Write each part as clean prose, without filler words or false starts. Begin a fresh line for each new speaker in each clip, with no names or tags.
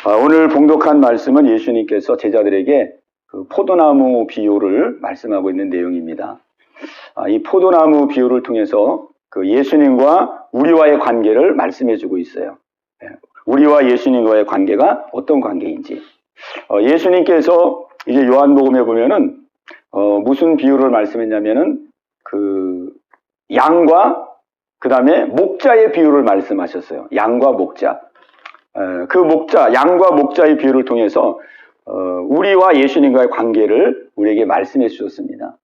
오늘 봉독한 말씀은 예수님께서 제자들에게 그 포도나무 비유를 말씀하고 있는 내용입니다. 이 포도나무 비유를 통해서 그 예수님과 우리와의 관계를 말씀해주고 있어요. 우리와 예수님과의 관계가 어떤 관계인지. 예수님께서 이제 요한복음에 보면은 무슨 비유를 말씀했냐면은 그 양과 그 다음에 목자의 비유를 말씀하셨어요. 양과 목자. 그 목자, 양과 목자의 비유를 통해서 우리와 예수님과의 관계를 우리에게 말씀해 주셨습니다.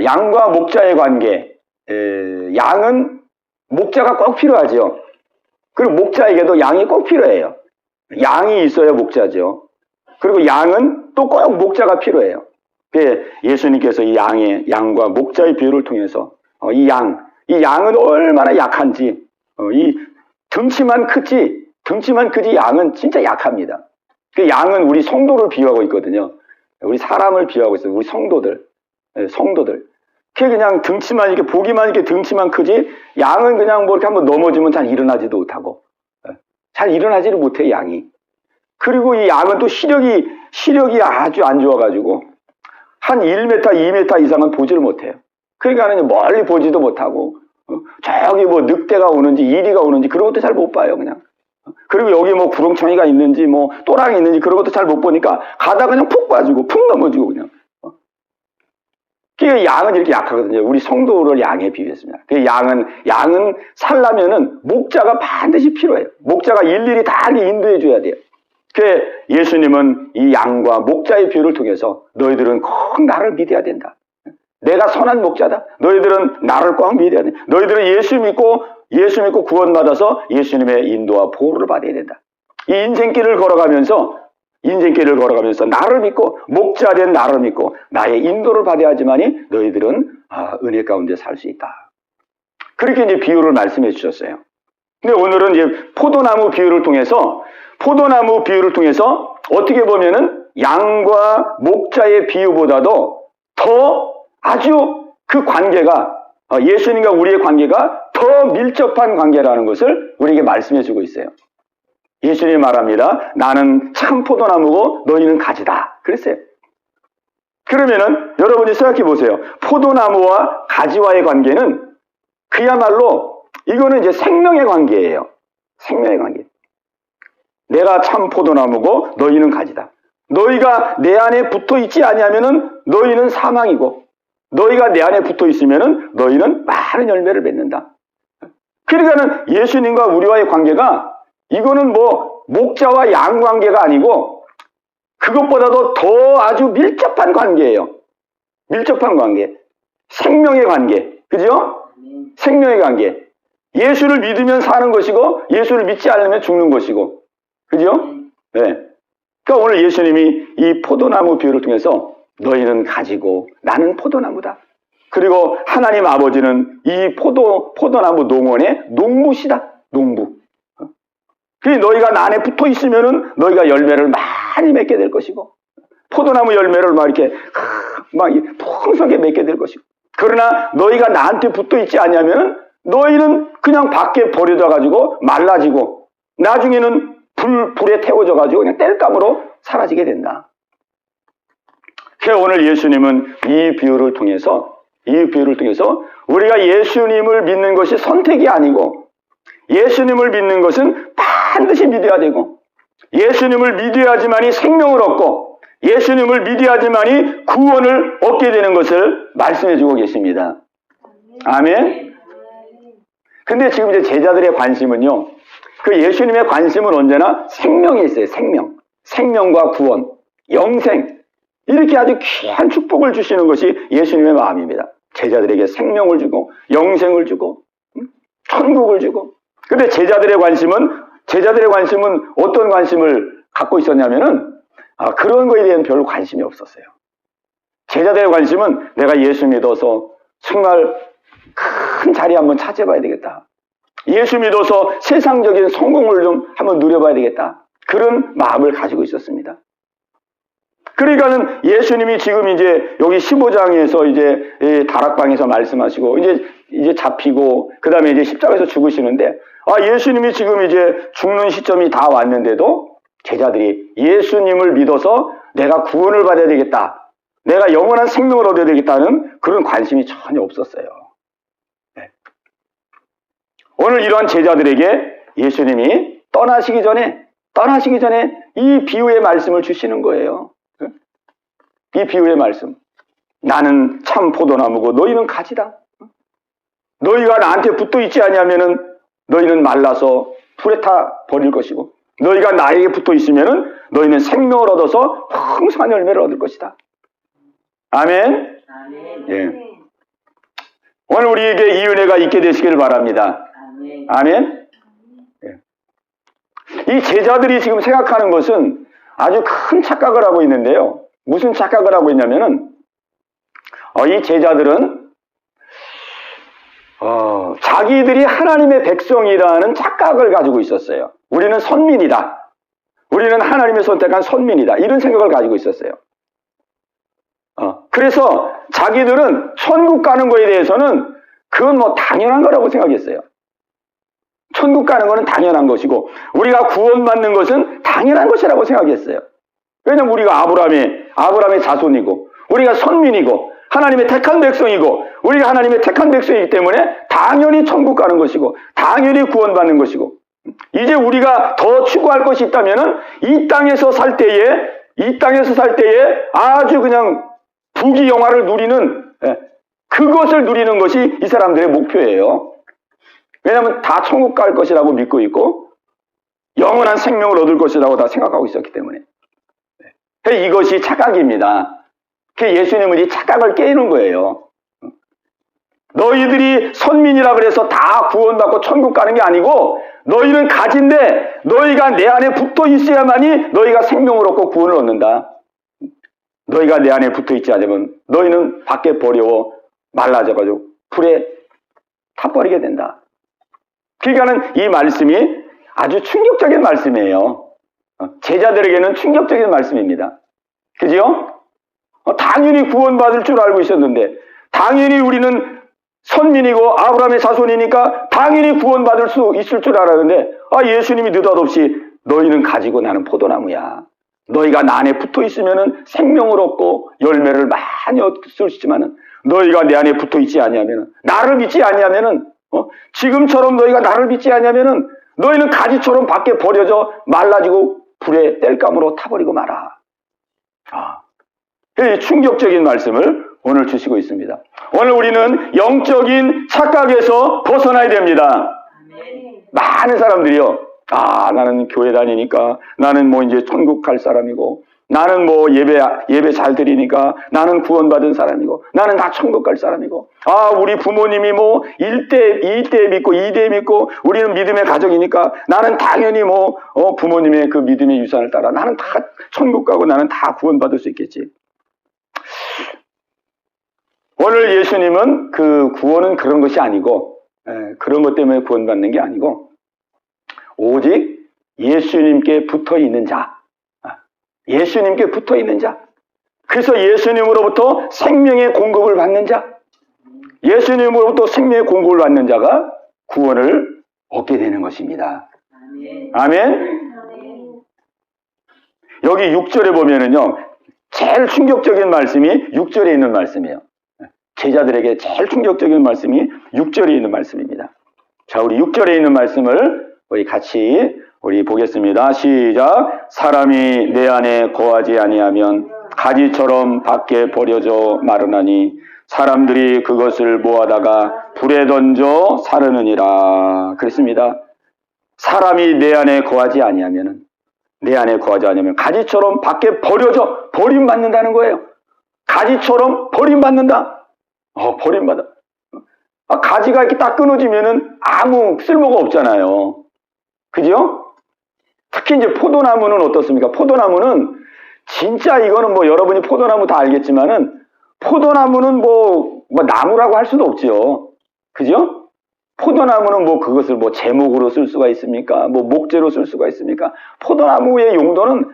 양과 목자의 관계, 양은 목자가 꼭 필요하죠. 그리고 목자에게도 양이 꼭 필요해요. 양이 있어야 목자죠. 그리고 양은 또 꼭 목자가 필요해요. 예수님께서 이 양과 목자의 비유를 통해서 이 양은 얼마나 약한지, 이 등치만 크지 양은 진짜 약합니다. 그 양은 우리 성도를 비유하고 있거든요. 우리 사람을 비유하고 있어요. 우리 성도들. 그게 그냥 등치만 이렇게 보기만 이렇게 등치만 크지, 양은 그냥 뭐 이렇게 한번 넘어지면 잘 일어나지도 못하고, 잘 일어나지를 못해, 양이. 그리고 이 양은 또 시력이 아주 안 좋아가지고, 한 1m, 2m 이상은 보지를 못해요. 그러니까는 멀리 보지도 못하고, 저기 뭐 늑대가 오는지 이리가 오는지 그런 것도 잘 못 봐요, 그냥. 그리고 여기 뭐 구렁텅이가 있는지 뭐 또랑이 있는지 그런 것도 잘 못 보니까 가다가 그냥 푹 빠지고 푹 넘어지고 그냥. 그 양은 이렇게 약하거든요. 우리 성도를 양에 비유했습니다. 그 양은 살려면은 목자가 반드시 필요해요. 목자가 일일이 다 인도해 줘야 돼요. 그 예수님은 이 양과 목자의 비유를 통해서 너희들은 꼭 나를 믿어야 된다. 내가 선한 목자다. 너희들은 나를 꼭 믿어야 된다. 너희들은 예수 믿고 구원받아서 예수님의 인도와 보호를 받아야 된다. 이 인생길을 걸어가면서 나를 믿고 목자된 나를 믿고 나의 인도를 받아야지만이 너희들은 은혜 가운데 살 수 있다. 그렇게 이제 비유를 말씀해 주셨어요. 근데 오늘은 이제 포도나무 비유를 통해서 어떻게 보면은 양과 목자의 비유보다도 더 아주 그 관계가 예수님과 우리의 관계가 더 밀접한 관계라는 것을 우리에게 말씀해 주고 있어요. 예수님이 말합니다. 나는 참 포도나무고 너희는 가지다. 그랬어요. 그러면은 여러분이 생각해 보세요. 포도나무와 가지와의 관계는 그야말로 이거는 이제 생명의 관계예요. 생명의 관계. 내가 참 포도나무고 너희는 가지다. 너희가 내 안에 붙어 있지 아니하면은 너희는 사망이고 너희가 내 안에 붙어 있으면은 너희는 많은 열매를 맺는다. 그러니까는 예수님과 우리와의 관계가 이거는 뭐 목자와 양 관계가 아니고 그것보다도 더 아주 밀접한 관계예요. 밀접한 관계. 생명의 관계. 그죠? 생명의 관계. 예수를 믿으면 사는 것이고 예수를 믿지 않으면 죽는 것이고. 그죠? 네. 그러니까 오늘 예수님이 이 포도나무 비유를 통해서 너희는 가지고 나는 포도나무다. 그리고 하나님 아버지는 이 포도나무 농원의 농부시다. 농부. 그래서 너희가 나 안에 붙어 있으면은 너희가 열매를 많이 맺게 될 것이고, 포도나무 열매를 막 이렇게 풍성하게 맺게 될 것이고, 그러나 너희가 나한테 붙어 있지 않냐면은 너희는 그냥 밖에 버려져 가지고 말라지고 나중에는 불에 태워져 가지고 그냥 땔감으로 사라지게 된다. 그래서 오늘 예수님은 이 비유를 통해서 우리가 예수님을 믿는 것이 선택이 아니고 예수님을 믿는 것은 반드시 믿어야 되고 예수님을 믿어야지만이 생명을 얻고 예수님을 믿어야지만이 구원을 얻게 되는 것을 말씀해 주고 계십니다. 아멘. 근데 지금 이제 제자들의 관심은요, 그 예수님의 관심은 언제나 생명에 있어요. 생명과 구원, 영생, 이렇게 아주 귀한 축복을 주시는 것이 예수님의 마음입니다. 제자들에게 생명을 주고 영생을 주고 천국을 주고. 근데 제자들의 관심은 어떤 관심을 갖고 있었냐면은 그런 거에 대한 별 관심이 없었어요. 제자들의 관심은 내가 예수 믿어서 정말 큰 자리 한번 차지해봐야 되겠다. 예수 믿어서 세상적인 성공을 좀 한번 누려봐야 되겠다. 그런 마음을 가지고 있었습니다. 그러니까는 예수님이 지금 이제 여기 15장에서 이제 다락방에서 말씀하시고 이제 잡히고 그 다음에 이제 십자가에서 죽으시는데 예수님이 지금 이제 죽는 시점이 다 왔는데도 제자들이 예수님을 믿어서 내가 구원을 받아야 되겠다, 내가 영원한 생명을 얻어야 되겠다는 그런 관심이 전혀 없었어요. 네. 오늘 이러한 제자들에게 예수님이 떠나시기 전에 이 비유의 말씀을 주시는 거예요. 이 비유의 말씀. 나는 참 포도나무고 너희는 가지다. 너희가 나한테 붙어 있지 아니하면은 너희는 말라서 불에 타 버릴 것이고, 너희가 나에게 붙어 있으면은 너희는 생명을 얻어서 풍성한 열매를 얻을 것이다. 아멘. 예. 오늘 우리에게 이 은혜가 있게 되시기를 바랍니다. 아멘. 예. 이 제자들이 지금 생각하는 것은 아주 큰 착각을 하고 있는데요. 무슨 착각을 하고 있냐면은 이 제자들은 자기들이 하나님의 백성이라는 착각을 가지고 있었어요. 우리는 선민이다. 우리는 하나님의 선택한 선민이다. 이런 생각을 가지고 있었어요. 그래서 자기들은 천국 가는 거에 대해서는 그건 뭐 당연한 거라고 생각했어요. 천국 가는 거는 당연한 것이고 우리가 구원받는 것은 당연한 것이라고 생각했어요. 왜냐면 우리가 아브라함의 자손이고 우리가 선민이고 하나님의 택한 백성이고 우리가 하나님의 택한 백성이기 때문에 당연히 천국 가는 것이고 당연히 구원받는 것이고, 이제 우리가 더 추구할 것이 있다면은 이 땅에서 살 때에 아주 그냥 부귀영화를 누리는, 그것을 누리는 것이 이 사람들의 목표예요. 왜냐하면 다 천국 갈 것이라고 믿고 있고 영원한 생명을 얻을 것이라고 다 생각하고 있었기 때문에. 이것이 착각입니다. 예수님은 이 착각을 깨는 거예요. 너희들이 선민이라 그래서 다 구원받고 천국 가는 게 아니고 너희는 가진데 너희가 내 안에 붙어 있어야만이 너희가 생명을 얻고 구원을 얻는다. 너희가 내 안에 붙어 있지 않으면 너희는 밖에 버려워 말라져가지고 불에 타버리게 된다. 그러니까는 이 말씀이 아주 충격적인 말씀이에요. 제자들에게는 충격적인 말씀입니다. 그죠? 당연히 구원받을 줄 알고 있었는데, 당연히 우리는 선민이고 아브라함의 자손이니까 당연히 구원받을 수 있을 줄 알았는데, 예수님이 느닷없이 너희는 가지고 나는 포도나무야. 너희가 나 안에 붙어 있으면은 생명을 얻고 열매를 많이 얻을 수 있지만은 너희가 내 안에 붙어 있지 아니하면은, 나를 믿지 아니하면은, 지금처럼 너희가 나를 믿지 아니하면은 너희는 가지처럼 밖에 버려져 말라지고 불에 땔감으로 타버리고 말아. 이 충격적인 말씀을 오늘 주시고 있습니다. 오늘 우리는 영적인 착각에서 벗어나야 됩니다. 많은 사람들이요, 나는 교회 다니니까 나는 뭐 이제 천국 갈 사람이고, 나는 뭐 예배 잘 드리니까 나는 구원받은 사람이고, 나는 다 천국 갈 사람이고, 우리 부모님이 뭐 1대 믿고 2대 믿고 우리는 믿음의 가정이니까 나는 당연히 뭐 부모님의 그 믿음의 유산을 따라 나는 다 천국 가고 나는 다 구원받을 수 있겠지. 오늘 예수님은 그 구원은 그런 것이 아니고, 그런 것 때문에 구원받는 게 아니고 오직 예수님께 붙어 있는 자, 예수님께 붙어 있는 자, 그래서 예수님으로부터 생명의 공급을 받는 자, 예수님으로부터 생명의 공급을 받는 자가 구원을 얻게 되는 것입니다. 아멘. 여기 6절에 보면은요, 제일 충격적인 말씀이 6절에 있는 말씀이에요. 제자들에게 제일 충격적인 말씀이 6절에 있는 말씀입니다. 자, 우리 6절에 있는 말씀을 우리 같이 보겠습니다. 시작. 사람이 내 안에 거하지 아니하면 가지처럼 밖에 버려져 마르나니 사람들이 그것을 모아다가 불에 던져 사르느니라. 그렇습니다. 사람이 내 안에 거하지 아니하면 가지처럼 밖에 버려져 버림받는다는 거예요. 가지처럼 버림받는다. 버림받아. 가지가 이렇게 딱 끊어지면은 아무 쓸모가 없잖아요. 그죠? 특히 이제 포도나무는 어떻습니까? 포도나무는 진짜 이거는 뭐 여러분이 포도나무 다 알겠지만은 포도나무는 뭐 나무라고 할 수도 없죠. 그죠? 포도나무는 뭐 그것을 뭐 제목으로 쓸 수가 있습니까? 뭐 목재로 쓸 수가 있습니까? 포도나무의 용도는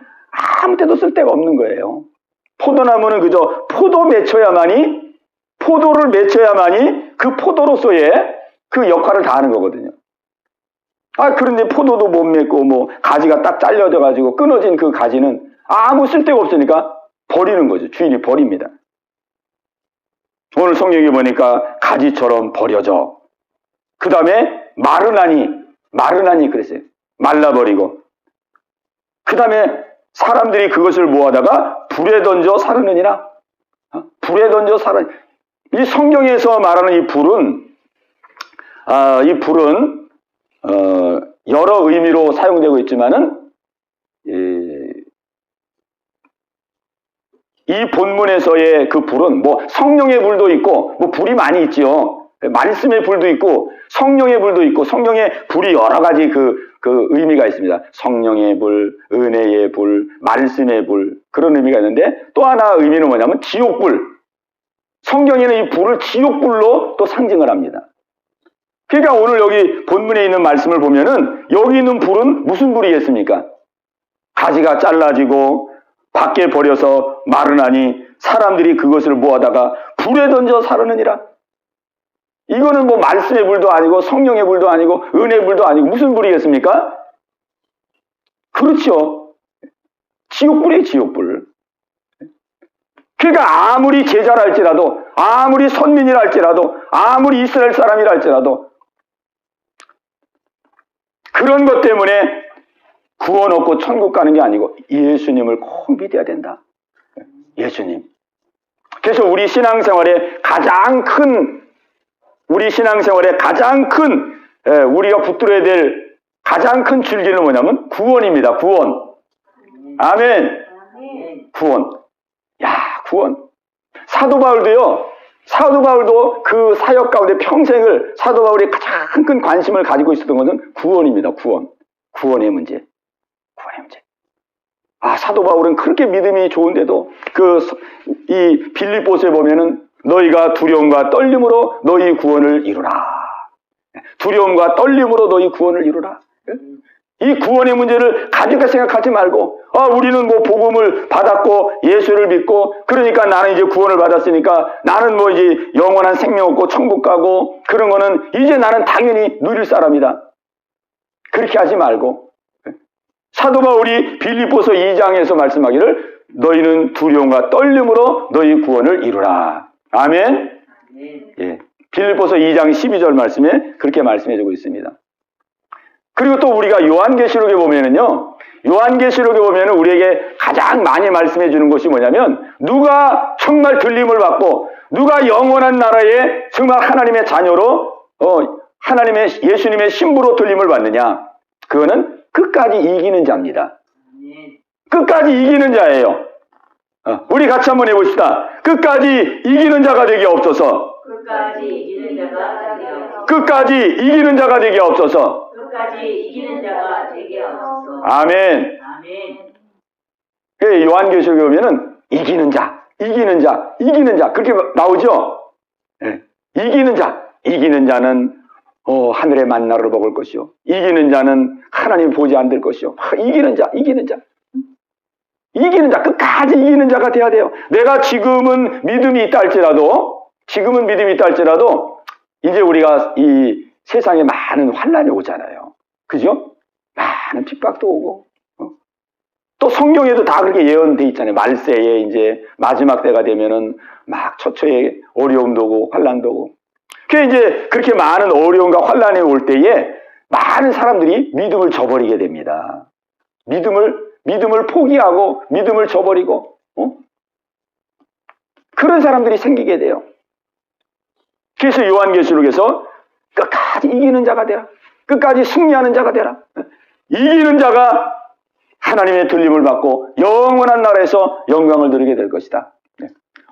아무 때도 쓸 데가 없는 거예요. 포도나무는 그저 포도를 맺혀야만이 그 포도로서의 그 역할을 다하는 거거든요. 그런데 포도도 못 맺고 뭐 가지가 딱 잘려져 가지고 끊어진 그 가지는 아무 쓸데가 없으니까 버리는 거죠. 주인이 버립니다. 오늘 성경에 보니까 가지처럼 버려져. 그 다음에 마르나니 그랬어요. 말라버리고. 그 다음에 사람들이 그것을 모아다가 불에 던져 사르느니라. 불에 던져 사르. 이 성경에서 말하는 이 불은 여러 의미로 사용되고 있지만은 이 본문에서의 그 불은 뭐 성령의 불도 있고 뭐 불이 많이 있지요. 말씀의 불도 있고 성령의 불도 있고 성령의 불이 여러 가지 그 의미가 있습니다. 성령의 불, 은혜의 불, 말씀의 불 그런 의미가 있는데 또 하나 의미는 뭐냐면 지옥불. 성경에는 이 불을 지옥불로 또 상징을 합니다. 그러니까 오늘 여기 본문에 있는 말씀을 보면은 여기 있는 불은 무슨 불이겠습니까? 가지가 잘라지고 밖에 버려서 마르나니 사람들이 그것을 모아다가 불에 던져 사르느니라. 이거는 뭐 말씀의 불도 아니고 성령의 불도 아니고 은혜의 불도 아니고 무슨 불이겠습니까? 그렇죠. 지옥불이에요, 지옥불. 그러니까 아무리 제자라 할지라도 아무리 선민이라 할지라도 아무리 이스라엘 사람이라 할지라도 그런 것 때문에 구원 얻고 천국 가는 게 아니고 예수님을 꼭 믿어야 된다. 예수님. 그래서 우리 신앙생활에 가장 큰 우리가 붙들어야 될 가장 큰 줄기는 뭐냐면 구원입니다. 구원. 아멘. 구원. 구원. 사도 바울도 그 사역 가운데 평생을 사도 바울이 가장 큰 관심을 가지고 있었던 것은 구원입니다. 구원의 문제. 사도 바울은 그렇게 믿음이 좋은데도 이 빌립보서에 보면은 너희가 두려움과 떨림으로 너희 구원을 이루라. 두려움과 떨림으로 너희 구원을 이루라. 이 구원의 문제를 가볍게 생각하지 말고 우리는 뭐 복음을 받았고 예수를 믿고 그러니까 나는 이제 구원을 받았으니까 나는 뭐 이제 영원한 생명 얻고 천국 가고 그런 거는 이제 나는 당연히 누릴 사람이다. 그렇게 하지 말고 사도 바울이 빌립보서 2장에서 말씀하기를 너희는 두려움과 떨림으로 너희 구원을 이루라. 아멘. 예. 빌립보서 2장 12절 말씀에 그렇게 말씀해주고 있습니다. 그리고 또 우리가 요한계시록에 보면은요, 우리에게 가장 많이 말씀해 주는 것이 뭐냐면, 누가 정말 들림을 받고, 누가 영원한 나라에 정말 하나님의 자녀로, 예수님의 신부로 들림을 받느냐. 그거는 끝까지 이기는 자입니다. 끝까지 이기는 자예요. 우리 같이 한번 해봅시다. 끝까지 이기는 자가 되게 없어서.
끝까지 이기는 자가 되게 없어서.
끝까지 이기는 자가 되게 없어서. 아멘. 요한계시록에 보면은 이기는 자 그렇게 나오죠. 네. 이기는 자는 하늘의 만나를 먹을 것이요. 이기는 자는 하나님 보지 않을 것이요. 이기는 자. 끝까지 이기는 자가 돼야 돼요. 내가 지금은 믿음이 있다 할지라도 이제 우리가 이 세상에 많은 환난이 오잖아요. 그죠? 많은 핍박도 오고, 또 성경에도 다 그렇게 예언돼 있잖아요. 말세에 이제 마지막 때가 되면은 막 처처에 어려움도 오고, 환난도 오고. 이제 그렇게 많은 어려움과 환난이 올 때에 많은 사람들이 믿음을 저버리게 됩니다. 믿음을 포기하고, 믿음을 저버리고, 그런 사람들이 생기게 돼요. 그래서 요한계시록에서 끝까지 이기는 자가 되라. 끝까지 승리하는 자가 되라. 이기는 자가 하나님의 들림을 받고 영원한 나라에서 영광을 누리게 될 것이다.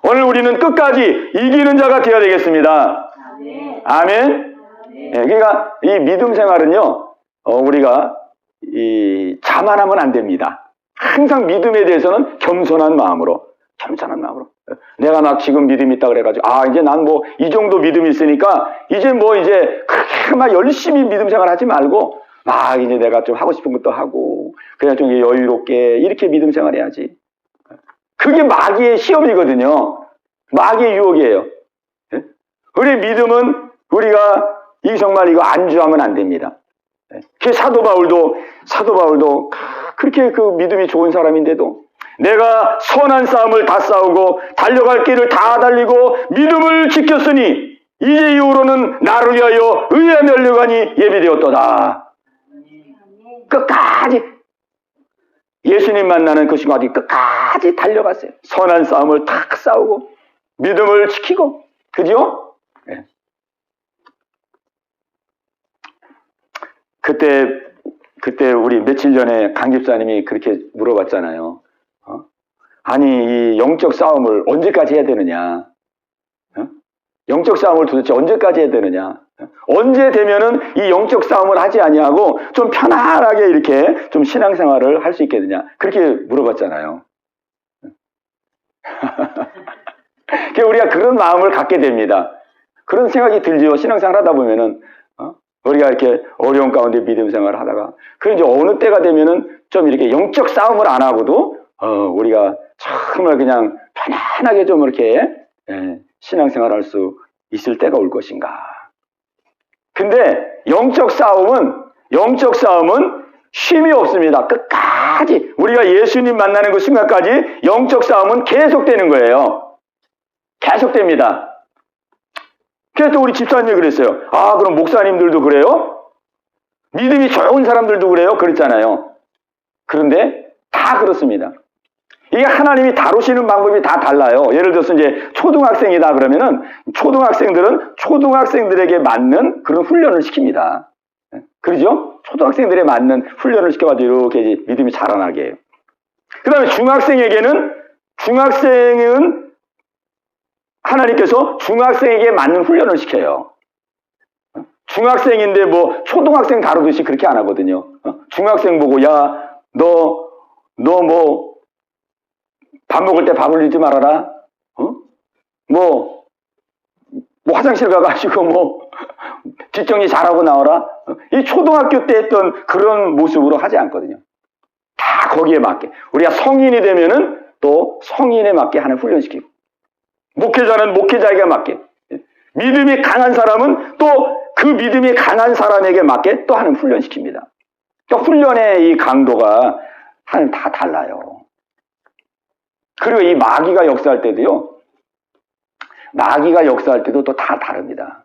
오늘 우리는 끝까지 이기는 자가 되어야 되겠습니다. 아멘. 그러니까 이 믿음 생활은요, 우리가 자만하면 안 됩니다. 항상 믿음에 대해서는 겸손한 마음으로. 내가 막 지금 믿음이 있다 그래가지고, 이제 난 뭐 이 정도 믿음이 있으니까 이제 그렇게 막 열심히 믿음 생활 하지 말고 이제 내가 좀 하고 싶은 것도 하고 그냥 좀 여유롭게 이렇게 믿음 생활 해야지. 그게 마귀의 시험이거든요. 마귀의 유혹이에요. 우리 믿음은 우리가 정말 이거 안주하면 안 됩니다. 그 사도 바울도 그렇게 그 믿음이 좋은 사람인데도 내가 선한 싸움을 다 싸우고 달려갈 길을 다 달리고 믿음을 지켰으니 이제 이후로는 나를 위하여 의의 면류관이 예비되었도다. 끝까지 예수님 만나는 그 순간까지 끝까지 달려갔어요. 선한 싸움을 탁 싸우고 믿음을 지키고, 그죠? 네. 그때 우리 며칠 전에 강 집사님이 그렇게 물어봤잖아요. 아니 이 영적 싸움을 언제까지 해야 되느냐? 영적 싸움을 도대체 언제까지 해야 되느냐? 언제 되면은 이 영적 싸움을 하지 아니하고 좀 편안하게 이렇게 좀 신앙생활을 할 수 있겠느냐? 그렇게 물어봤잖아요. 우리가 그런 마음을 갖게 됩니다. 그런 생각이 들지요. 신앙생활 하다 보면은 우리가 이렇게 어려운 가운데 믿음 생활을 하다가 그 이제 어느 때가 되면은 좀 이렇게 영적 싸움을 안 하고도 우리가 정말 그냥 편안하게 좀 이렇게 신앙생활 할 수 있을 때가 올 것인가. 근데 영적 싸움은 쉼이 없습니다. 끝까지 우리가 예수님 만나는 그 순간까지 영적 싸움은 계속되는 거예요. 계속됩니다. 그래서 우리 집사님이 그랬어요. 아, 그럼 목사님들도 그래요? 믿음이 좋은 사람들도 그래요? 그랬잖아요. 그런데 다 그렇습니다. 이게 하나님이 다루시는 방법이 다 달라요. 예를 들어서 이제 초등학생이다 그러면은 초등학생들은 초등학생들에게 맞는 그런 훈련을 시킵니다. 그러죠? 초등학생들에 맞는 훈련을 시켜가지고 이렇게 이제 믿음이 자라나게 해요. 그 다음에 중학생은 하나님께서 중학생에게 맞는 훈련을 시켜요. 중학생인데 뭐 초등학생 다루듯이 그렇게 안 하거든요. 중학생 보고 야, 너 뭐 밥 먹을 때 밥을 잊지 말아라. 뭐 화장실 가가지고 뭐 뒷정리 잘하고 나와라. 이 초등학교 때 했던 그런 모습으로 하지 않거든요. 다 거기에 맞게. 우리가 성인이 되면은 또 성인에 맞게 하는 훈련시키고, 목회자는 목회자에게 맞게, 믿음이 강한 사람은 또 그 믿음이 강한 사람에게 맞게 또 하는 훈련시킵니다. 그러니까 훈련의 이 강도가 하나는 다 달라요. 그리고 이 마귀가 역사할 때도요, 마귀가 역사할 때도 또 다 다릅니다.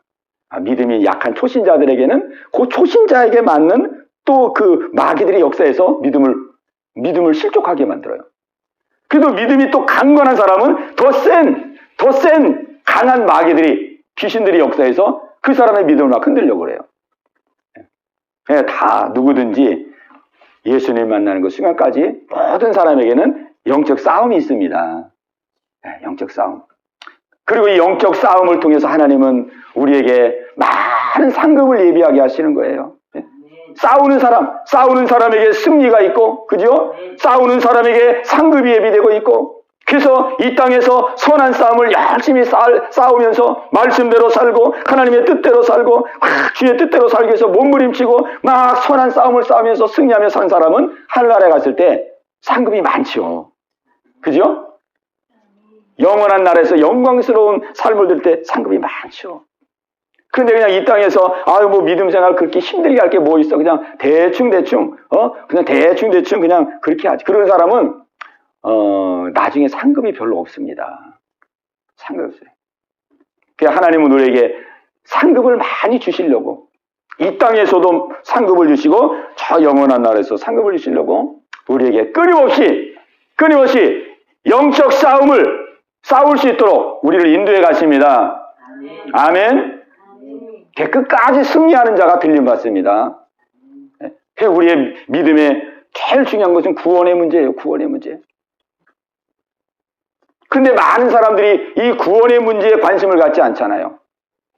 믿음이 약한 초신자들에게는 그 초신자에게 맞는 또 그 마귀들이 역사해서 믿음을 실족하게 만들어요. 그래도 믿음이 또 강건한 사람은 더 센 강한 마귀들이, 귀신들이 역사해서 그 사람의 믿음을 막 흔들려고 그래요. 다 누구든지 예수님 만나는 그 순간까지 모든 사람에게는 영적 싸움이 있습니다. 영적 싸움. 그리고 이 영적 싸움을 통해서 하나님은 우리에게 많은 상급을 예비하게 하시는 거예요. 싸우는 사람에게 승리가 있고, 그죠? 싸우는 사람에게 상급이 예비되고 있고, 그래서 이 땅에서 선한 싸움을 열심히 싸우면서 말씀대로 살고 하나님의 뜻대로 살고 주의 뜻대로 살기 위해서 몸부림치고 막 선한 싸움을 싸우면서 승리하며 산 사람은 하늘나라에 갔을 때 상급이 많죠. 그죠? 영원한 나라에서 영광스러운 삶을 들 때 상급이 많죠. 그런데 그냥 이 땅에서 뭐 믿음 생활 그렇게 힘들게 할 게 뭐 있어. 그냥 대충 그냥 그렇게 하지. 그런 사람은 나중에 상급이 별로 없습니다. 상급이 없어요. 그러니까 하나님은 우리에게 상급을 많이 주시려고, 이 땅에서도 상급을 주시고 저 영원한 나라에서 상급을 주시려고 우리에게 끊임없이 영적 싸움을 싸울 수 있도록 우리를 인도해 가십니다. 아멘. 끝까지 승리하는 자가 들림받습니다. 우리의 믿음에 제일 중요한 것은 구원의 문제예요. 구원의 문제. 근데 많은 사람들이 이 구원의 문제에 관심을 갖지 않잖아요.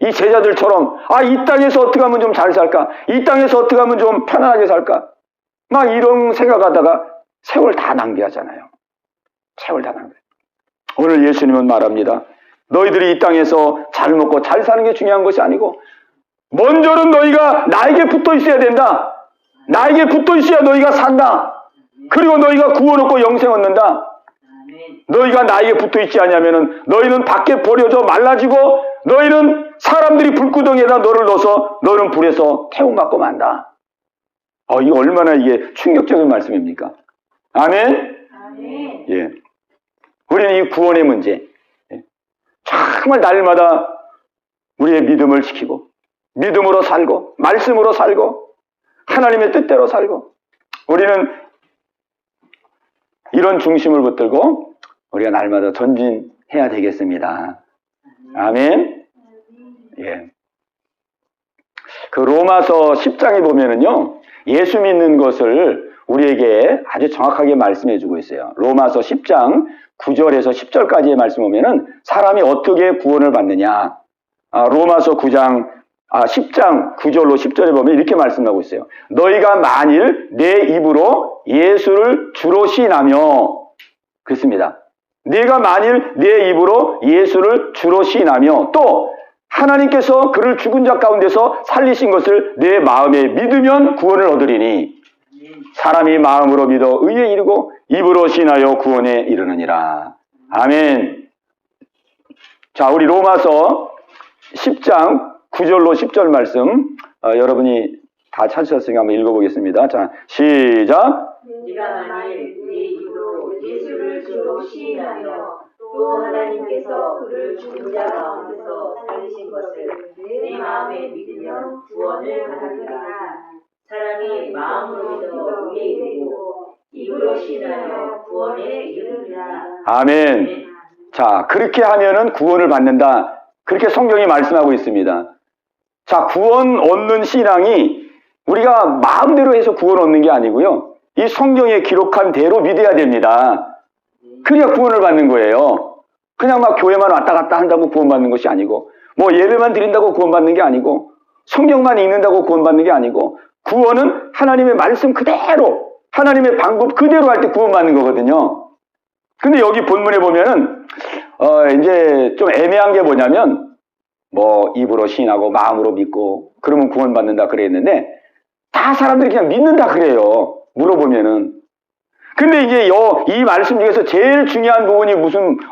이 제자들처럼 이 땅에서 어떻게 하면 좀 잘 살까? 이 땅에서 어떻게 하면 좀 편안하게 살까? 막 이런 생각하다가 세월 다 낭비하잖아요. 세월 다 낭비. 오늘 예수님은 말합니다. 너희들이 이 땅에서 잘 먹고 잘 사는 게 중요한 것이 아니고 먼저는 너희가 나에게 붙어 있어야 된다. 나에게 붙어 있어야 너희가 산다. 그리고 너희가 구원 얻고 영생 얻는다. 너희가 나에게 붙어 있지 않냐면은 너희는 밖에 버려져 말라지고 너희는 사람들이 불구덩이에다 너를 넣어서 너는 불에서 태움받고 만다. 이거 얼마나 이게 충격적인 말씀입니까? 아멘?
아멘.
예. 우리는 이 구원의 문제, 예. 정말 날마다 우리의 믿음을 지키고, 믿음으로 살고, 말씀으로 살고, 하나님의 뜻대로 살고, 우리는 이런 중심을 붙들고 우리가 날마다 전진해야 되겠습니다. 아멘. 예. 그 로마서 10장에 보면은요, 예수 믿는 것을 우리에게 아주 정확하게 말씀해 주고 있어요. 로마서 10장 9절에서 10절까지의 말씀 보면은 사람이 어떻게 구원을 받느냐. 로마서 10장 9절로 10절에 보면 이렇게 말씀하고 있어요. 너희가 만일 내 입으로 예수를 주로 시인하며, 그렇습니다. 네가 만일 내 입으로 예수를 주로 시인하며 또 하나님께서 그를 죽은 자 가운데서 살리신 것을 내 마음에 믿으면 구원을 얻으리니 사람이 마음으로 믿어 의에 이르고 입으로 시인하여 구원에 이르느니라. 아멘. 자, 우리 로마서 10장 9절로 10절 말씀 여러분이 다 찾으셨으니까 한번 읽어보겠습니다. 자, 시작.
네가 만일 네 입으로 예수를 주로 시인하며 또 하나님께서 그를 죽은 자 가운데서 살리신 것을 내 마음에 믿으면 구원을 받으리라. 사람이 마음으로 믿어 의에 이르고 입으로 시인하여 구원에 이르느니라.
아멘. 자, 그렇게 하면은 구원을 받는다. 그렇게 성경이 말씀하고 있습니다. 자, 구원 얻는 신앙이 우리가 마음대로 해서 구원 얻는 게 아니고요. 이 성경에 기록한 대로 믿어야 됩니다. 그래야 구원을 받는 거예요. 그냥 막 교회만 왔다 갔다 한다고 구원받는 것이 아니고, 뭐 예배만 드린다고 구원받는 게 아니고, 성경만 읽는다고 구원받는 게 아니고, 구원은 하나님의 말씀 그대로, 하나님의 방법 그대로 할 때 구원받는 거거든요. 근데 여기 본문에 보면은, 이제 좀 애매한 게 뭐냐면, 뭐 입으로 시인하고 마음으로 믿고, 그러면 구원받는다 그랬는데, 다 사람들이 그냥 믿는다 그래요. 물어보면은. 근데 이제 이 말씀 중에서 제일 중요한 부분이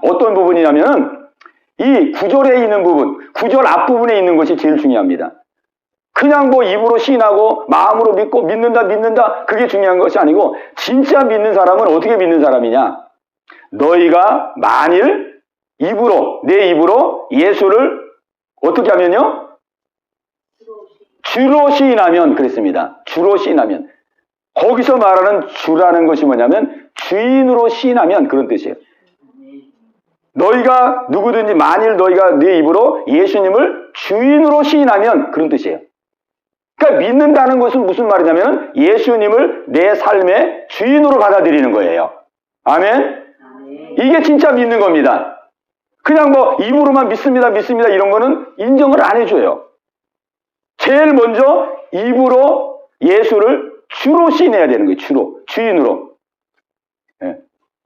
어떤 부분이냐면은, 이 9절에 있는 부분, 9절 앞부분에 있는 것이 제일 중요합니다. 그냥 뭐 입으로 시인하고 마음으로 믿고 믿는다 그게 중요한 것이 아니고 진짜 믿는 사람은 어떻게 믿는 사람이냐? 너희가 만일 내 입으로 예수를 어떻게 하면요? 주로 시인하면 그랬습니다. 주로 시인하면. 거기서 말하는 주라는 것이 뭐냐면 주인으로 시인하면 그런 뜻이에요. 너희가 누구든지 만일 너희가 내 입으로 예수님을 주인으로 시인하면 그런 뜻이에요. 그러니까 믿는다는 것은 무슨 말이냐면 예수님을 내 삶의 주인으로 받아들이는 거예요. 아멘? 이게 진짜 믿는 겁니다. 그냥 뭐 입으로만 믿습니다 이런 거는 인정을 안 해줘요. 제일 먼저 입으로 예수를 주로 시인해야 되는 거예요. 주인으로. 네.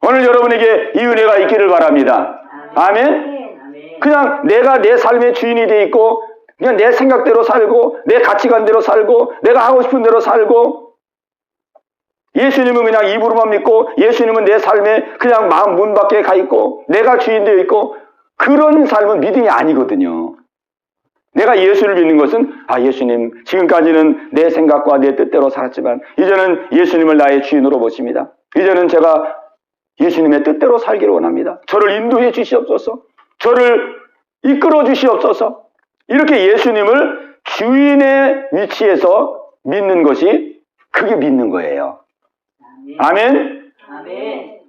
오늘 여러분에게 이 은혜가 있기를 바랍니다. 아멘? 그냥 내가 내 삶의 주인이 돼 있고 그냥 내 생각대로 살고 내 가치관대로 살고 내가 하고 싶은 대로 살고 예수님은 그냥 입으로만 믿고 예수님은 내 삶에 그냥 마음 문 밖에 가 있고 내가 주인 되어 있고 그런 삶은 믿음이 아니거든요. 내가 예수를 믿는 것은 예수님 지금까지는 내 생각과 내 뜻대로 살았지만 이제는 예수님을 나의 주인으로 모십니다. 이제는 제가 예수님의 뜻대로 살기를 원합니다. 저를 인도해 주시옵소서. 저를 이끌어 주시옵소서. 이렇게 예수님을 주인의 위치에서 믿는 것이 그게 믿는 거예요. 아멘?
아멘.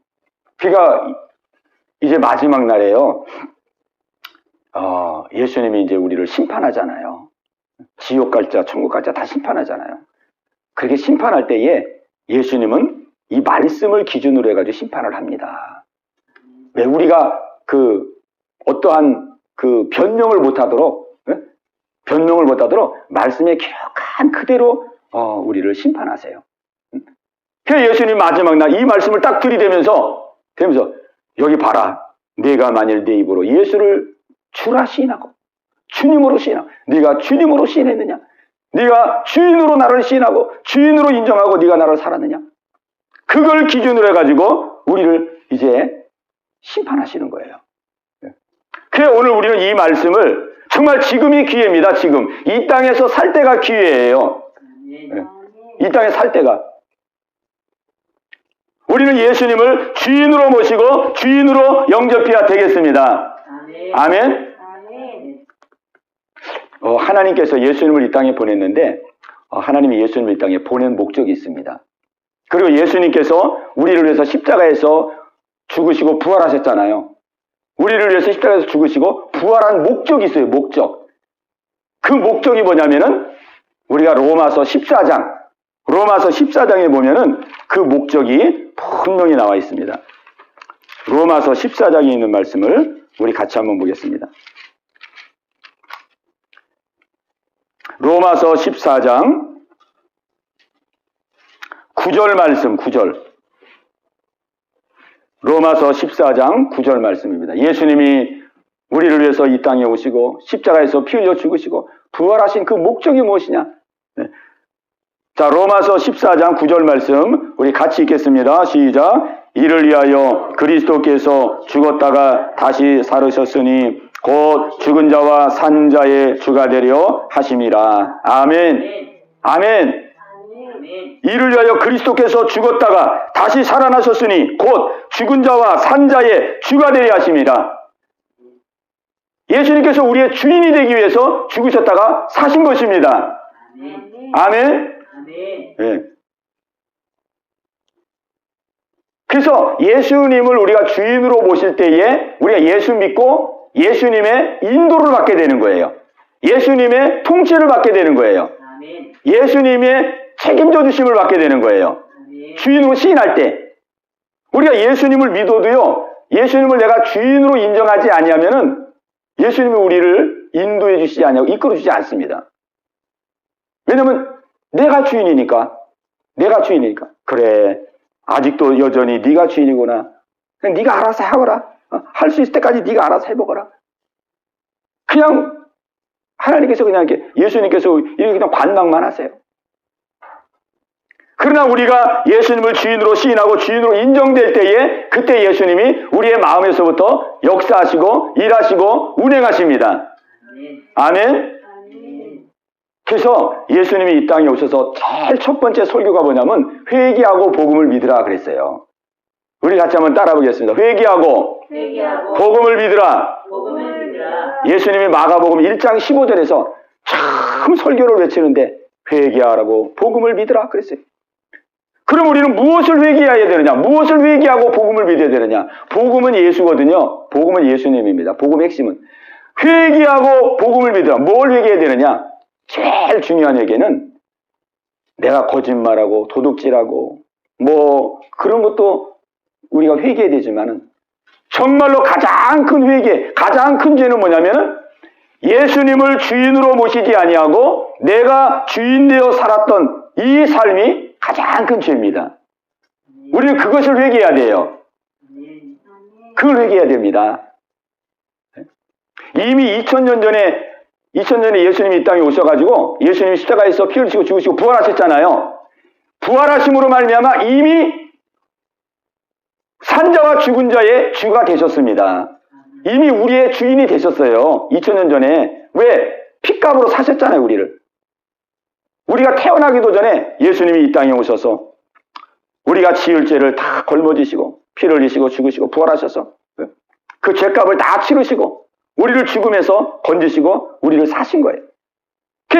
그러니까 이제 마지막 날에요. 예수님이 이제 우리를 심판하잖아요. 지옥 갈자, 천국 갈자 다 심판하잖아요. 그렇게 심판할 때에 예수님은 이 말씀을 기준으로 해가지고 심판을 합니다. 왜 우리가 어떠한 변명을 못하도록 말씀에 기록한 그대로 우리를 심판하세요. 그래서 예수님 마지막 날 이 말씀을 딱 들이대면서 여기 봐라. 네가 만일 내 입으로 예수를 주라 시인하고 주님으로 시인하고 네가 주님으로 시인했느냐? 네가 주인으로 나를 시인하고 주인으로 인정하고 네가 나를 살았느냐? 그걸 기준으로 해가지고 우리를 이제 심판하시는 거예요. 그래 오늘 우리는 이 말씀을 정말 지금이 기회입니다. 지금 이 땅에서 살 때가 기회예요. 이 땅에 살 때가. 우리는 예수님을 주인으로 모시고 주인으로 영접해야 되겠습니다. 아멘. 하나님께서 예수님을 이 땅에 보냈는데 하나님이 예수님을 이 땅에 보낸 목적이 있습니다. 그리고 예수님께서 우리를 위해서 십자가에서 죽으시고 부활하셨잖아요. 우리를 위해서 십자가에서 죽으시고 부활한 목적이 있어요. 목적. 그 목적이 뭐냐면은 우리가 로마서 14장에 보면은 그 목적이 분명히 나와 있습니다. 로마서 14장에 있는 말씀을 우리 같이 한번 보겠습니다. 로마서 14장 9절 말씀, 9절. 로마서 14장 9절 말씀입니다. 예수님이 우리를 위해서 이 땅에 오시고 십자가에서 피 흘려 죽으시고 부활하신 그 목적이 무엇이냐? 네. 자, 로마서 14장 9절 말씀 우리 같이 읽겠습니다. 시작. 이를 위하여 그리스도께서 죽었다가 다시 살으셨으니 곧 죽은 자와 산 자의 주가 되려 하심이라. 아멘. 아멘. 이를 위하여 그리스도께서 죽었다가 다시 살아나셨으니 곧 죽은 자와 산 자의 주가 되려 하심이라. 예수님께서 우리의 주인이 되기 위해서 죽으셨다가 사신 것입니다. 아멘. 네. 그래서 예수님을 우리가 주인으로 모실 때에 우리가 예수 믿고 예수님의 인도를 받게 되는 거예요. 예수님의 통치를 받게 되는 거예요. 예수님의 책임져 주심을 받게 되는 거예요. 주인으로 시인할 때 우리가 예수님을 믿어도요, 예수님을 내가 주인으로 인정하지 아니하면은 예수님이 우리를 인도해 주시지 않냐고 이끌어 주지 않습니다. 왜냐면 내가 주인이니까. 그래, 아직도 여전히 네가 주인이구나. 그냥 네가 알아서 하거라. 할 수 있을 때까지 네가 알아서 해보거라. 그냥 하나님께서 그냥 이렇게 예수님께서 이렇게 그냥 관망만 하세요. 그러나 우리가 예수님을 주인으로 시인하고 주인으로 인정될 때에 그때 예수님이 우리의 마음에서부터 역사하시고 일하시고 운행하십니다. 아멘. 그래서 예수님이 이 땅에 오셔서 제일 첫 번째 설교가 뭐냐면 회개하고 복음을 믿으라 그랬어요. 우리 같이 한번 따라 보겠습니다. 회개하고 복음을 믿으라. 예수님이 마가복음 1장 15절에서 참 설교를 외치는데 회개하라고 복음을 믿으라 그랬어요. 그럼 우리는 무엇을 회개해야 되느냐? 무엇을 회개하고 복음을 믿어야 되느냐? 복음은 예수거든요. 복음은 예수님입니다. 복음의 핵심은 회개하고 복음을 믿으라. 뭘 회개해야 되느냐? 제일 중요한 회개는 내가 거짓말하고 도둑질하고 뭐 그런 것도 우리가 회개해야 되지만은 정말로 가장 큰 회개, 가장 큰 죄는 뭐냐면은 예수님을 주인으로 모시지 아니하고 내가 주인 되어 살았던 이 삶이 가장 큰 죄입니다. 우리는 그것을 회개해야 돼요. 그걸 회개해야 됩니다. 이미 2000년 전에 예수님이 이 땅에 오셔가지고 예수님이 십자가에서 피 흘리시고 죽으시고 부활하셨잖아요. 부활하심으로 말미암아 이미 산자와 죽은 자의 주가 되셨습니다. 이미 우리의 주인이 되셨어요. 2000년 전에. 왜? 핏값으로 사셨잖아요, 우리를. 우리가 태어나기도 전에 예수님이 이 땅에 오셔서 우리가 지을 죄를 다 걸머지시고 피를 흘리시고 죽으시고 부활하셔서 그 죄값을 다 치르시고 우리를 죽음에서 건지시고 우리를 사신 거예요.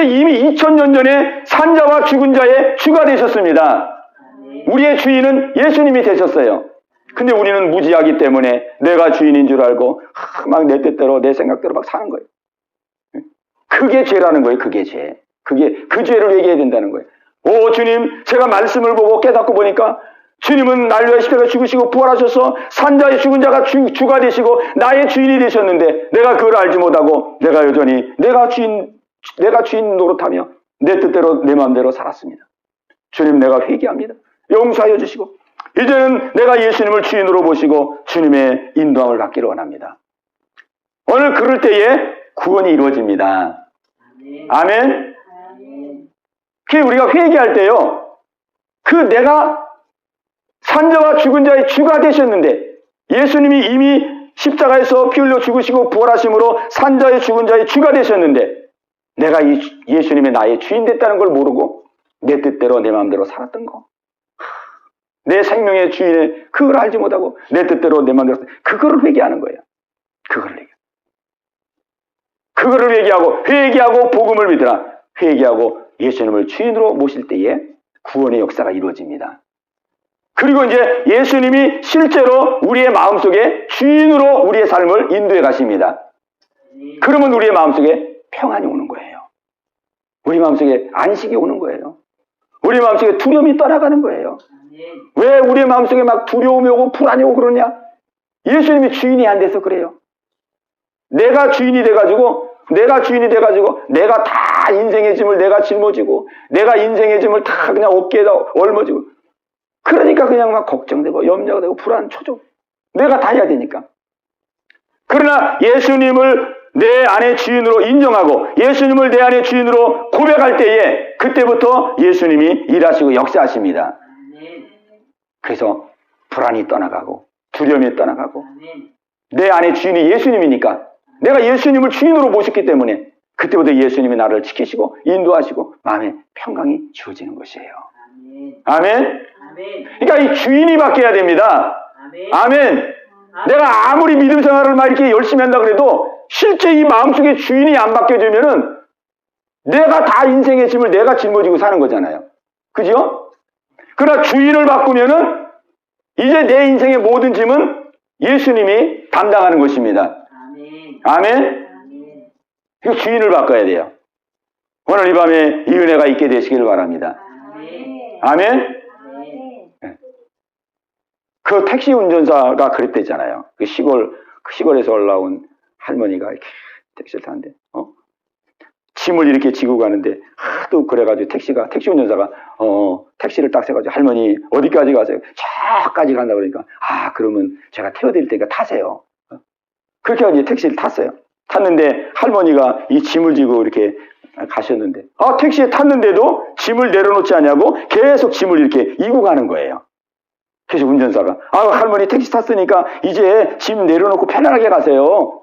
이미 2000년 전에 산자와 죽은 자의 주가 되셨습니다. 우리의 주인은 예수님이 되셨어요. 근데 우리는 무지하기 때문에 내가 주인인 줄 알고 막 내 뜻대로 내 생각대로 막 사는 거예요. 그게 죄라는 거예요. 그게 죄. 그 죄를 회개해야 된다는 거예요. 오 주님, 제가 말씀을 보고 깨닫고 보니까 주님은 날 위해 십자가에 죽으시고 부활하셔서 산자의 죽은 자가 주가 되시고 나의 주인이 되셨는데 내가 그걸 알지 못하고 내가 여전히 내가 주인 노릇하며 내 뜻대로 내 마음대로 살았습니다. 주님, 내가 회개합니다. 용서하여 주시고 이제는 내가 예수님을 주인으로 모시고 주님의 인도함을 받기를 원합니다. 오늘 그럴 때에 구원이 이루어집니다. 아멘. 그게 우리가 회개할 때요, 그 내가 산자와 죽은 자의 주가 되셨는데 예수님이 이미 십자가에서 피 흘려 죽으시고 부활하심으로 산자의 죽은 자의 주가 되셨는데 내가 이 예수님의 나의 주인 됐다는 걸 모르고 내 뜻대로 내 마음대로 살았던 거. 내 생명의 주인의 그걸 알지 못하고 내 뜻대로 내 마음대로 그거를 회개하는 거예요. 그거를 회개하고 복음을 믿으라. 회개하고 예수님을 주인으로 모실 때에 구원의 역사가 이루어집니다. 그리고 이제 예수님이 실제로 우리의 마음속에 주인으로 우리의 삶을 인도해 가십니다. 그러면 우리의 마음속에 평안이 오는 거예요. 우리 마음속에 안식이 오는 거예요. 우리 마음속에 두려움이 떠나가는 거예요. 왜 우리의 마음속에 막 두려움이 오고 불안이 오고 그러냐? 예수님이 주인이 안 돼서 그래요. 내가 주인이 돼가지고 내가 다 인생의 짐을 내가 짊어지고 내가 인생의 짐을 다 그냥 어깨에다 짊어지고 그러니까 그냥 막 걱정되고 염려가 되고 불안, 초조. 내가 다 해야 되니까. 그러나 예수님을 내 안의 주인으로 인정하고 예수님을 내 안의 주인으로 고백할 때에 그때부터 예수님이 일하시고 역사하십니다. 그래서 불안이 떠나가고 두려움이 떠나가고 내 안의 주인이 예수님이니까 내가 예수님을 주인으로 모셨기 때문에 그때부터 예수님이 나를 지키시고 인도하시고 마음에 평강이 주어지는 것이에요. 아멘. 그러니까 이 주인이 바뀌어야 됩니다. 아멘. 내가 아무리 믿음 생활을 막 이렇게 열심히 한다 그래도 실제 이 마음속에 주인이 안 바뀌어지면은 내가 다 인생의 짐을 내가 짊어지고 사는 거잖아요. 그죠? 그러나 주인을 바꾸면은 이제 내 인생의 모든 짐은 예수님이 담당하는 것입니다. 아멘. 그 주인을 바꿔야 돼요. 오늘 이 밤에 이 은혜가 있게 되시기를 바랍니다. 아멘. 네. 그 택시 운전사가 그랬대잖아요. 그 시골에서 올라온 할머니가 이렇게 택시를 타는데, 짐을 이렇게 지고 가는데, 하도 그래가지고 택시 운전사가, 택시를 딱 세가지고, 할머니, 어디까지 가세요? 저까지 간다 그러니까, 그러면 제가 태워드릴 테니까 타세요. 그렇게 이제 택시를 탔어요. 탔는데, 할머니가 이 짐을 지고 이렇게 가셨는데, 택시에 탔는데도 짐을 내려놓지 않냐고 계속 짐을 이렇게 이고 가는 거예요. 그래서 운전사가, 할머니 택시 탔으니까 이제 짐 내려놓고 편안하게 가세요.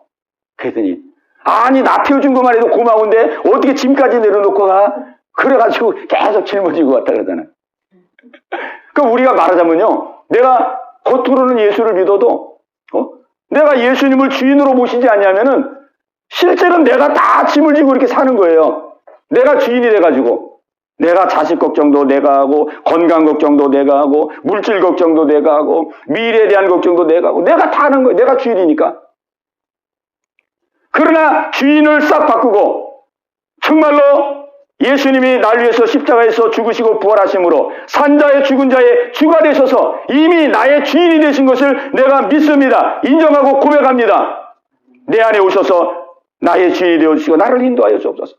그랬더니, 아니, 나 태워준 것만 해도 고마운데 어떻게 짐까지 내려놓고 가? 그래가지고 계속 짊어지고 왔다 그러잖아요. 그럼 우리가 말하자면요, 내가 겉으로는 예수를 믿어도 내가 예수님을 주인으로 모시지 않냐면은 실제로는 내가 다 짐을 지고 이렇게 사는 거예요. 내가 주인이 돼가지고 내가 자식 걱정도 내가 하고 건강 걱정도 내가 하고 물질 걱정도 내가 하고 미래에 대한 걱정도 내가 하고 내가 다 하는 거예요. 내가 주인이니까. 그러나 주인을 싹 바꾸고 정말로 예수님이 날 위해서 십자가에서 죽으시고 부활하심으로 산자의 죽은 자의 주가 되셔서 이미 나의 주인이 되신 것을 내가 믿습니다. 인정하고 고백합니다. 내 안에 오셔서 나의 주인이 되어주시고 나를 인도하여 주옵소서.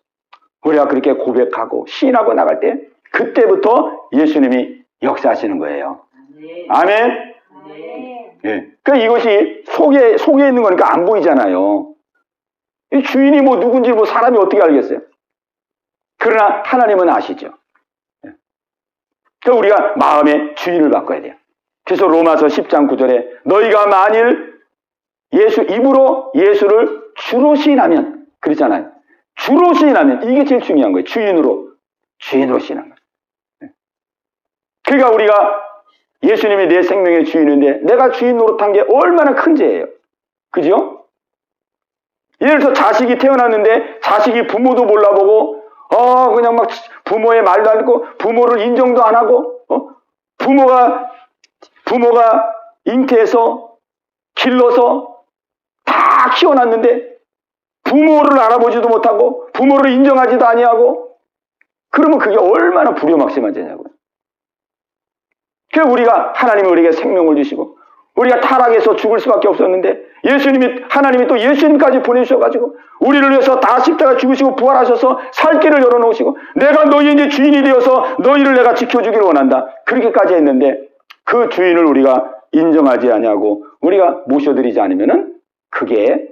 우리가 그렇게 고백하고 시인하고 나갈 때 그때부터 예수님이 역사하시는 거예요. 아멘. 예. 그러니까 이것이 속에 있는 거니까 안 보이잖아요. 이 주인이 뭐 누군지 뭐 사람이 어떻게 알겠어요? 그러나 하나님은 아시죠. 그러니까 우리가 마음의 주인을 바꿔야 돼요. 그래서 로마서 10장 9절에 너희가 만일 입으로 예수를 주로 시인하면 그렇잖아요. 주로 시인하면 이게 제일 중요한 거예요. 주인으로 시인하는 거예요. 그러니까 우리가 예수님이 내 생명의 주인인데 내가 주인 노릇한 게 얼마나 큰 죄예요. 그죠? 예를 들어서 자식이 태어났는데 자식이 부모도 몰라보고 그냥 막 부모의 말도 안 듣고 부모를 인정도 안 하고 부모가 잉태해서 길러서 다 키워놨는데 부모를 알아보지도 못하고 부모를 인정하지도 아니하고 그러면 그게 얼마나 불효막심한 죄냐고요. 그래서 우리가 하나님이 우리에게 생명을 주시고 우리가 타락해서 죽을 수밖에 없었는데 하나님이 또 예수님까지 보내주셔가지고 우리를 위해서 다 십자가 죽으시고 부활하셔서 살 길을 열어놓으시고 내가 너희 이제 주인이 되어서 너희를 내가 지켜주기를 원한다. 그렇게까지 했는데 그 주인을 우리가 인정하지 아니하고 우리가 모셔드리지 않으면은 그게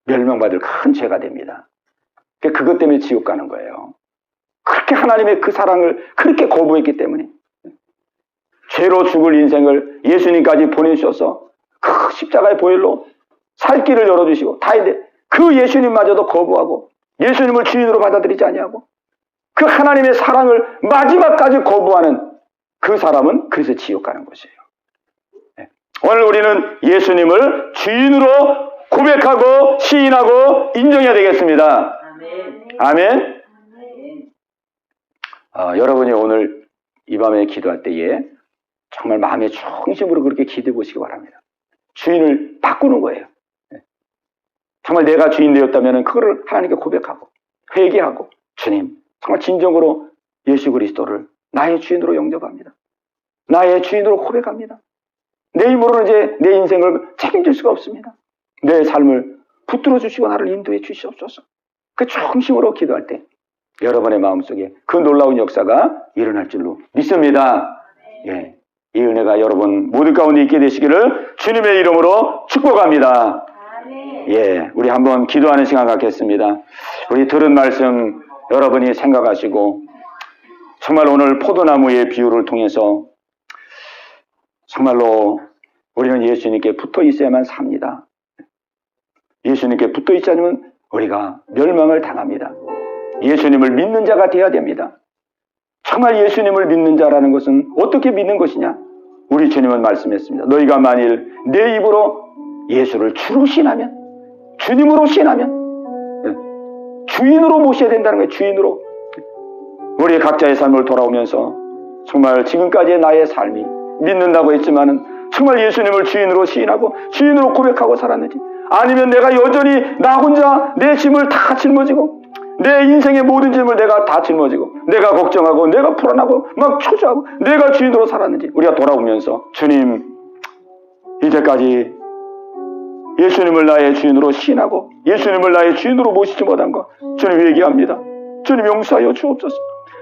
멸망받을 큰 죄가 됩니다. 그것 때문에 지옥 가는 거예요. 그렇게 하나님의 그 사랑을 그렇게 거부했기 때문에 죄로 죽을 인생을 예수님까지 보내주셔서 그 십자가의 보혈로 살 길을 열어주시고 다 했는데 그 예수님마저도 거부하고 예수님을 주인으로 받아들이지 아니하고 그 하나님의 사랑을 마지막까지 거부하는 그 사람은 그래서 지옥 가는 것이에요. 오늘 우리는 예수님을 주인으로 고백하고 시인하고 인정해야 되겠습니다. 아멘. 여러분이 오늘 이 밤에 기도할 때에 정말 마음의 중심으로 그렇게 기도해 보시기 바랍니다. 주인을 바꾸는 거예요. 정말 내가 주인 되었다면 그거를 하나님께 고백하고 회개하고 주님 정말 진정으로 예수 그리스도를 나의 주인으로 영접합니다. 나의 주인으로 고백합니다. 내 힘으로는 이제 내 인생을 책임질 수가 없습니다. 내 삶을 붙들어 주시고 나를 인도해 주시옵소서. 그 중심으로 기도할 때 여러분의 마음속에 그 놀라운 역사가 일어날 줄로 믿습니다. 예, 이 은혜가 여러분 모두 가운데 있게 되시기를 주님의 이름으로 축복합니다. 예, 우리 한번 기도하는 시간 갖겠습니다. 우리 들은 말씀 여러분이 생각하시고 정말 오늘 포도나무의 비유를 통해서 정말로 우리는 예수님께 붙어 있어야만 삽니다. 예수님께 붙어 있지 않으면 우리가 멸망을 당합니다. 예수님을 믿는 자가 되어야 됩니다. 정말 예수님을 믿는 자라는 것은 어떻게 믿는 것이냐? 우리 주님은 말씀했습니다. 너희가 만일 내 입으로 예수를 주로 신하면, 주님으로 신하면 주인으로 모셔야 된다는 거예요. 주인으로. 우리 각자의 삶을 돌아오면서 정말 지금까지의 나의 삶이 믿는다고 했지만은 정말 예수님을 주인으로 시인하고 주인으로 고백하고 살았는지, 아니면 내가 여전히 나 혼자 내 짐을 다 짊어지고 내 인생의 모든 짐을 내가 다 짊어지고 내가 걱정하고 내가 불안하고 막 초조하고 내가 주인으로 살았는지, 우리가 돌아오면서 주님 이제까지 예수님을 나의 주인으로 시인하고 예수님을 나의 주인으로 모시지 못한 것 주님 회개합니다. 주님 용서하여 주옵소서.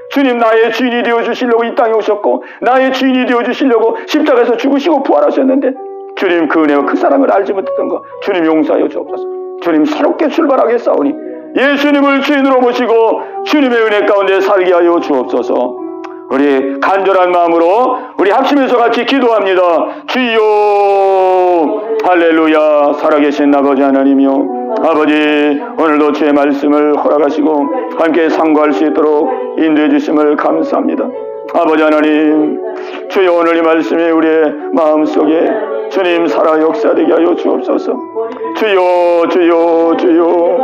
주님 나의 주인이 되어주시려고 이 땅에 오셨고 나의 주인이 되어주시려고 십자가에서 죽으시고 부활하셨는데 주님 그 은혜와 그 사랑을 알지 못했던 것 주님 용서하여 주옵소서. 주님 새롭게 출발하겠사오니 예수님을 주인으로 모시고 주님의 은혜 가운데 살게 하여 주옵소서. 우리 간절한 마음으로 우리 합심해서 같이 기도합니다. 주여 할렐루야. 살아계신 아버지 하나님이요, 아버지 오늘도 주의 말씀을 허락하시고 함께 상고할 수 있도록 인도해 주심을 감사합니다. 아버지 하나님, 주여 오늘 이 말씀이 우리의 마음속에 주님 살아 역사되게 하여 주옵소서. 주여 주여 주여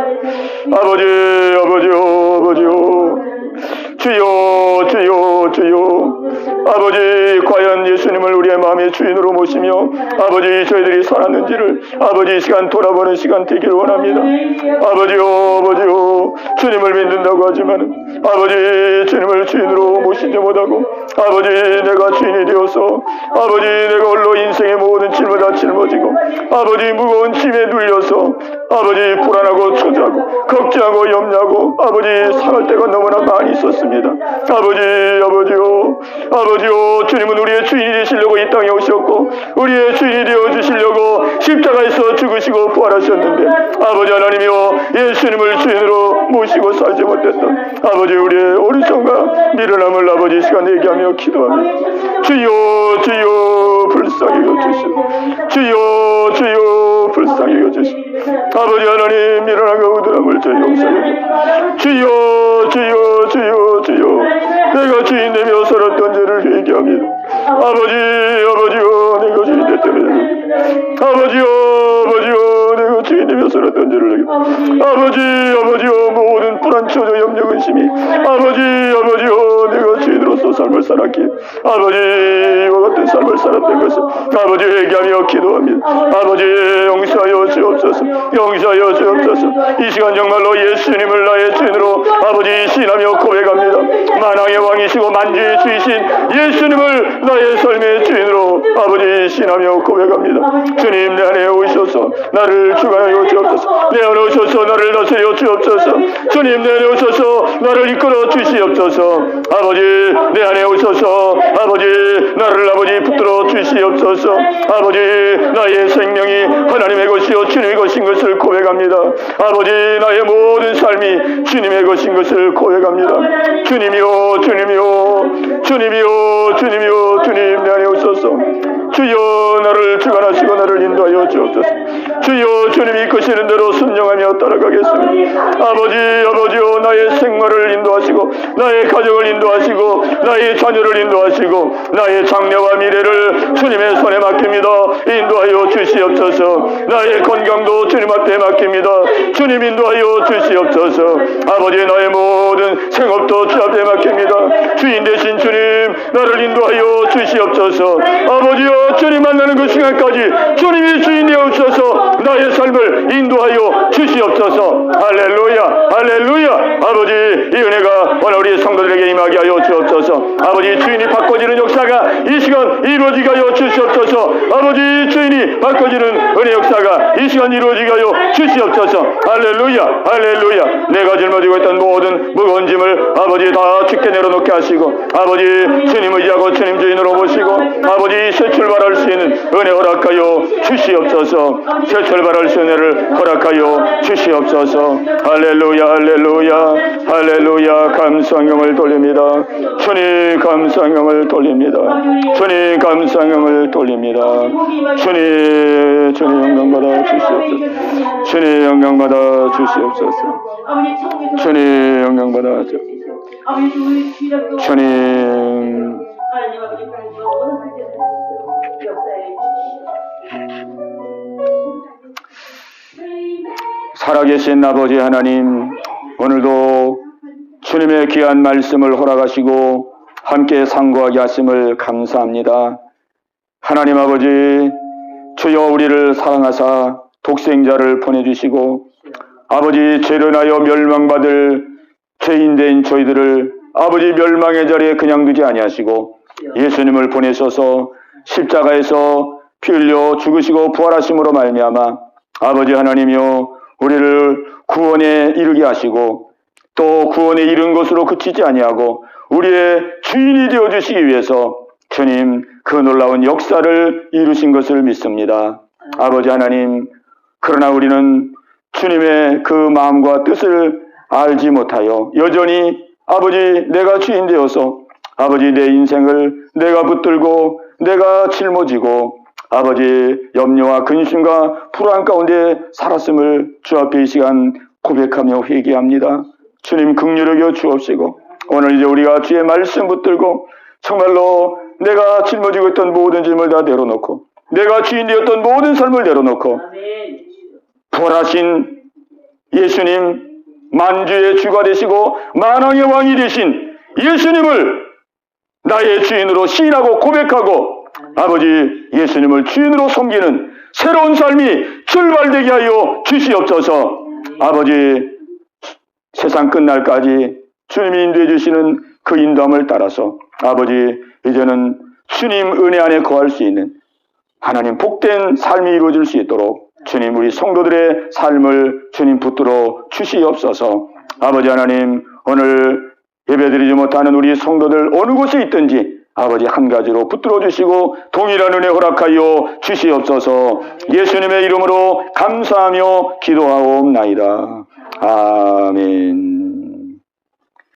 아버지요 주여 주여 주여 아버지, 과연 예수님을 우리의 마음의 주인으로 모시며 아버지 저희들이 살았는지를 아버지 이 시간 돌아보는 시간 되기를 원합니다. 아버지요 주님을 믿는다고 하지만 아버지 주님을 주인으로 모시지 못하고 아버지 내가 주인이 되어서 아버지 내가 홀로 인생의 모든 짐을 다 짊어지고 아버지 무거운 짐에 눌려서 아버지 불안하고 초조하고 걱정하고 염려하고 아버지 살할 때가 너무나 많이 있었습니다. 아버지요 주님은 우리의 주인이 되시려고 이 땅에 오셨고 우리의 주인이 되어주시려고 십자가에서 죽으시고 부활하셨는데 아버지 하나님이여, 예수님을 주인으로 모시고 살지 못했던 아버지 우리의 오른손과 미련함을 아버지 시간 얘기하며 기도합니다. 주여 불쌍히 여주시고 주여 불쌍히 여주시고 아버지 하나님 미련함과 의들함을 저희 용서해 주여 내가 주인 되며 살았던 죄를 회개합니다. 아버지요 내가 주인 됐다면 아버지요 내가 주인 되며 살았던 죄를 회개합니다. 아버지요 모든 불안 초조 염려 근심이 아버지요 내가 주인으로서 삶을 살았기에 아버지와 같은 삶을 살았던 것을 아버지 회개하며 기도합니다. 아버지 용서하여 주옵소서. 이 시간 정말로 예수님을 나의 주인으로 아버지 신하며 고백합니다. 만왕의 왕이시고 만주의 주이신 예수님을 나의 삶의 주인으로 아버지 신하며 고백합니다. 주님 내 안에 오셔서 나를 주관하여 주옵소서. 내 안에 오셔서 나를 다스려 주옵소서. 주님 내 안에 오셔서 나를 이끌어 주시옵소서. 아버지 내 안에 오셔서 아버지 나를 아버지 붙들어 주시옵소서. 아버지 나의 생명이 하나님의 것이요 주님의 것인 것을 고백합니다. 아버지 나의 모든 삶이 주님의 것인 것을 고백합니다. 주님이요 주님 내 안에 오셔서 주여 나를 주관하시고 나를 인도하여 주옵소서. 주여 주님 주님이 이끄시는 대로 순종하며 따라가겠습니다. 아버지요, 나의 생활을 인도하시고 나의 가정을 인도하시고 나의 자녀를 인도하시고 나의 장래와 미래를 주님의 손에 맡깁니다. 인도하여 주시옵소서. 나의 건강도 주님 앞에 맡깁니다. 주님 인도하여 주시옵소서. 아버지, 나의 모든 생업도 주 앞에 맡깁니다. 주인 되신 주님, 나를 인도하여 주시옵소서. 아버지여, 주님 만나는 그 시간까지 주님이 주인 되옵소서. 나의 삶을 인도하여 주시옵소서. 할렐루야, 할렐루야. 아버지, 이 은혜가 오늘 우리 성도들에게 임하게 하여 주옵소서. 아버지, 주인이 바꿔지는 역사가 이 시간 이루어지게 하여 주시옵소서. 아버지, 주인이 바꿔지는 은혜 역사가 이 시간 이루어지게 하여 주시옵소서. 할렐루야, 할렐루야. 내가 짊어지고 있던 모든 무거운 짐을 아버지 다 주께 내려놓게 하시고, 아버지 주님 의지하고 주님 주인으로 모시고, 아버지 새 출발할 수 있는 은혜 허락하여 주시옵소서. 새 출발할 수 있는 은혜를 허락하여 주시옵소서. 할렐루야, 할렐루야, 할렐루야. 감사함을 돌립니다. 주님 감사함을 돌립니다. 주님 감사함을 돌립니다. 주님 영광 받아 주시옵소서. 주님 영광 받아 주시옵소서. 주님 영광 받아 주시옵소서. 주님 살아계신 아버지 하나님, 오늘도 주님의 귀한 말씀을 허락하시고 함께 상고하게 하심을 감사합니다. 하나님 아버지, 주여 우리를 사랑하사 독생자를 보내주시고 아버지 죄로 인하여 멸망받을 죄인된 저희들을 아버지 멸망의 자리에 그냥 두지 아니하시고 예수님을 보내셔서 십자가에서 피 흘려 죽으시고 부활하심으로 말미암아 아버지 하나님이여 우리를 구원에 이르게 하시고 또 구원에 이른 것으로 그치지 아니하고 우리의 주인이 되어주시기 위해서 주님 그 놀라운 역사를 이루신 것을 믿습니다. 아버지 하나님, 그러나 우리는 주님의 그 마음과 뜻을 알지 못하여 여전히 아버지 내가 주인 되어서 아버지 내 인생을 내가 붙들고 내가 짊어지고 아버지 염려와 근심과 불안 가운데 살았음을 주 앞에 이 시간 고백하며 회개합니다. 주님 긍휼히 여겨 주옵시고 오늘 이제 우리가 주의 말씀 붙들고 정말로 내가 짊어지고 있던 모든 짐을 다 내려놓고 내가 주인 되었던 모든 삶을 내려놓고 부활하신 예수님, 만주의 주가 되시고 만왕의 왕이 되신 예수님을 나의 주인으로 시인하고 고백하고 아버지 예수님을 주인으로 섬기는 새로운 삶이 출발되게 하여 주시옵소서. 아버지 세상 끝날까지 주님이 인도해 주시는 그 인도함을 따라서 아버지 이제는 주님 은혜 안에 거할 수 있는 하나님 복된 삶이 이루어질 수 있도록 주님 우리 성도들의 삶을 주님 붙들어 주시옵소서. 아버지 하나님, 오늘 예배드리지 못하는 우리 성도들 어느 곳에 있든지 아버지 한 가지로 붙들어 주시고 동일한 은혜 허락하여 주시옵소서. 예수님의 이름으로 감사하며 기도하옵나이다. 아멘.